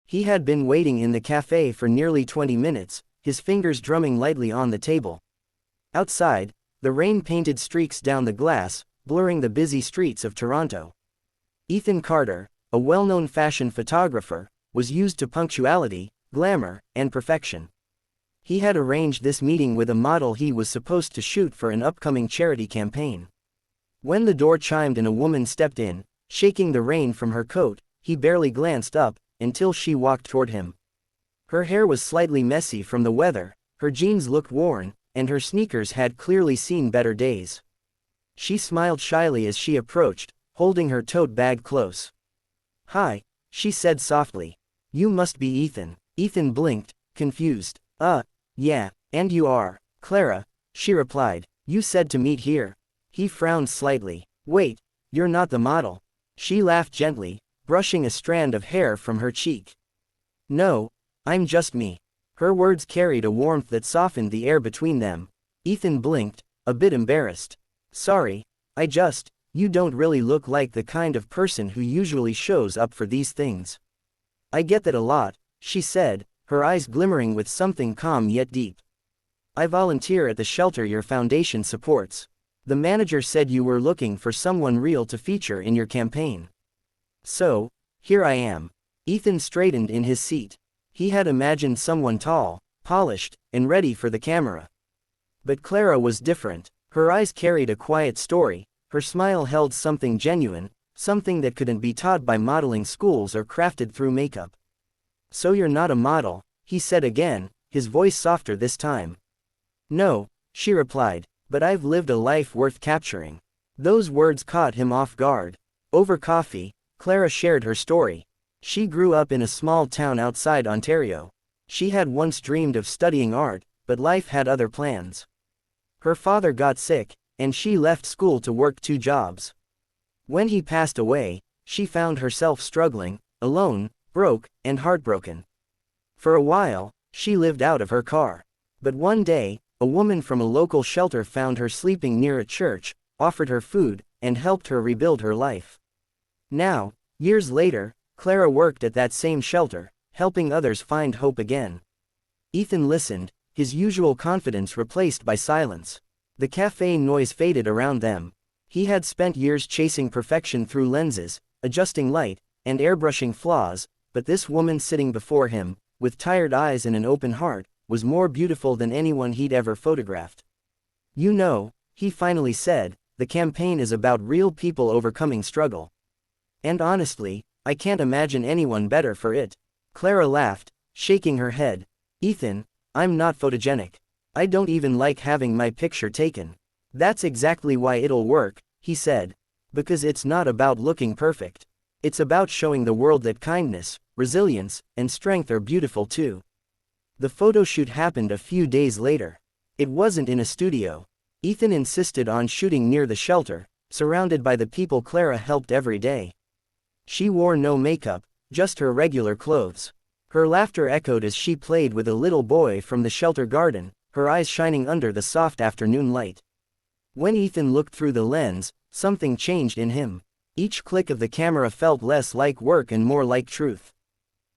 He had been waiting in the cafe for nearly 20 minutes, his fingers drumming lightly on the table. Outside, the rain painted streaks down the glass, blurring the busy streets of Toronto. Ethan Carter, a well-known fashion photographer, was used to punctuality, glamour, and perfection. He had arranged this meeting with a model he was supposed to shoot for an upcoming charity campaign. When the door chimed and a woman stepped in, shaking the rain from her coat, he barely glanced up, until she walked toward him. Her hair was slightly messy from the weather, her jeans looked worn, and her sneakers had clearly seen better days. She smiled shyly as she approached, holding her tote bag close. "Hi," she said softly. "You must be Ethan." Ethan blinked, confused. Yeah, and you are." "Clara," she replied. "You said to meet here." He frowned slightly. "Wait, you're not the model." She laughed gently, brushing a strand of hair from her cheek. "No, I'm just me." Her words carried a warmth that softened the air between them. Ethan blinked, a bit embarrassed. "Sorry, you don't really look like the kind of person who usually shows up for these things." "I get that a lot," she said, her eyes glimmering with something calm yet deep. "I volunteer at the shelter your foundation supports. The manager said you were looking for someone real to feature in your campaign. So, here I am." Ethan straightened in his seat. He had imagined someone tall, polished, and ready for the camera. But Clara was different. Her eyes carried a quiet story, her smile held something genuine, something that couldn't be taught by modeling schools or crafted through makeup. "So you're not a model," he said again, his voice softer this time. "No," she replied, "but I've lived a life worth capturing." Those words caught him off guard. Over coffee, Clara shared her story. She grew up in a small town outside Ontario. She had once dreamed of studying art, but life had other plans. Her father got sick, and she left school to work 2 jobs. When he passed away, she found herself struggling, alone, broke, and heartbroken. For a while, she lived out of her car. But one day, a woman from a local shelter found her sleeping near a church, offered her food, and helped her rebuild her life. Now, years later, Clara worked at that same shelter, helping others find hope again. Ethan listened, his usual confidence replaced by silence. The cafe noise faded around them. He had spent years chasing perfection through lenses, adjusting light, and airbrushing flaws, but this woman sitting before him, with tired eyes and an open heart, was more beautiful than anyone he'd ever photographed. "You know," he finally said, "the campaign is about real people overcoming struggle. And honestly, I can't imagine anyone better for it." Clara laughed, shaking her head. "Ethan, I'm not photogenic. I don't even like having my picture taken." "That's exactly why it'll work," he said. "Because it's not about looking perfect. It's about showing the world that kindness, resilience, and strength are beautiful too." The photo shoot happened a few days later. It wasn't in a studio. Ethan insisted on shooting near the shelter, surrounded by the people Clara helped every day. She wore no makeup, just her regular clothes. Her laughter echoed as she played with a little boy from the shelter garden, her eyes shining under the soft afternoon light. When Ethan looked through the lens, something changed in him. Each click of the camera felt less like work and more like truth.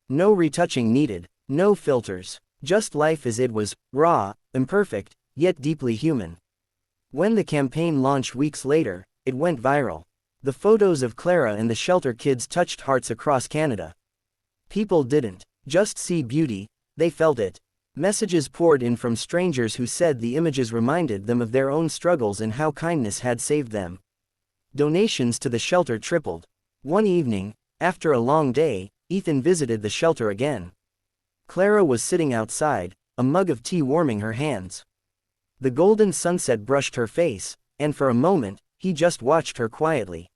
No retouching needed, no filters, just life as it was, raw, imperfect, yet deeply human. When the campaign launched weeks later, it went viral. The photos of Clara and the shelter kids touched hearts across Canada. People didn't just see beauty, they felt it. Messages poured in from strangers who said the images reminded them of their own struggles and how kindness had saved them. Donations to the shelter tripled. One evening, after a long day, Ethan visited the shelter again. Clara was sitting outside, a mug of tea warming her hands. The golden sunset brushed her face, and for a moment, he just watched her quietly.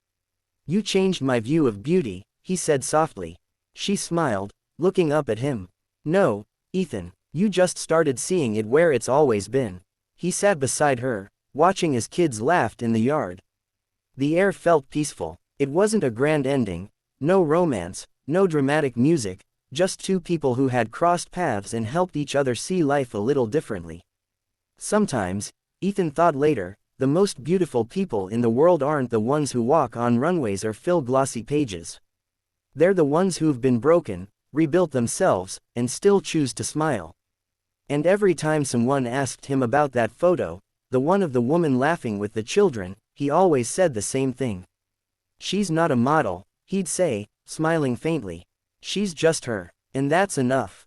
"You changed my view of beauty," he said softly. She smiled, looking up at him. "No, Ethan, you just started seeing it where it's always been." He sat beside her, watching as kids laughed in the yard. The air felt peaceful. It wasn't a grand ending, no romance, no dramatic music, just 2 people who had crossed paths and helped each other see life a little differently. Sometimes, Ethan thought later, the most beautiful people in the world aren't the ones who walk on runways or fill glossy pages. They're the ones who've been broken, rebuilt themselves, and still choose to smile. And every time someone asked him about that photo, the one of the woman laughing with the children, he always said the same thing. "She's not a model," he'd say, smiling faintly. "She's just her. And that's enough."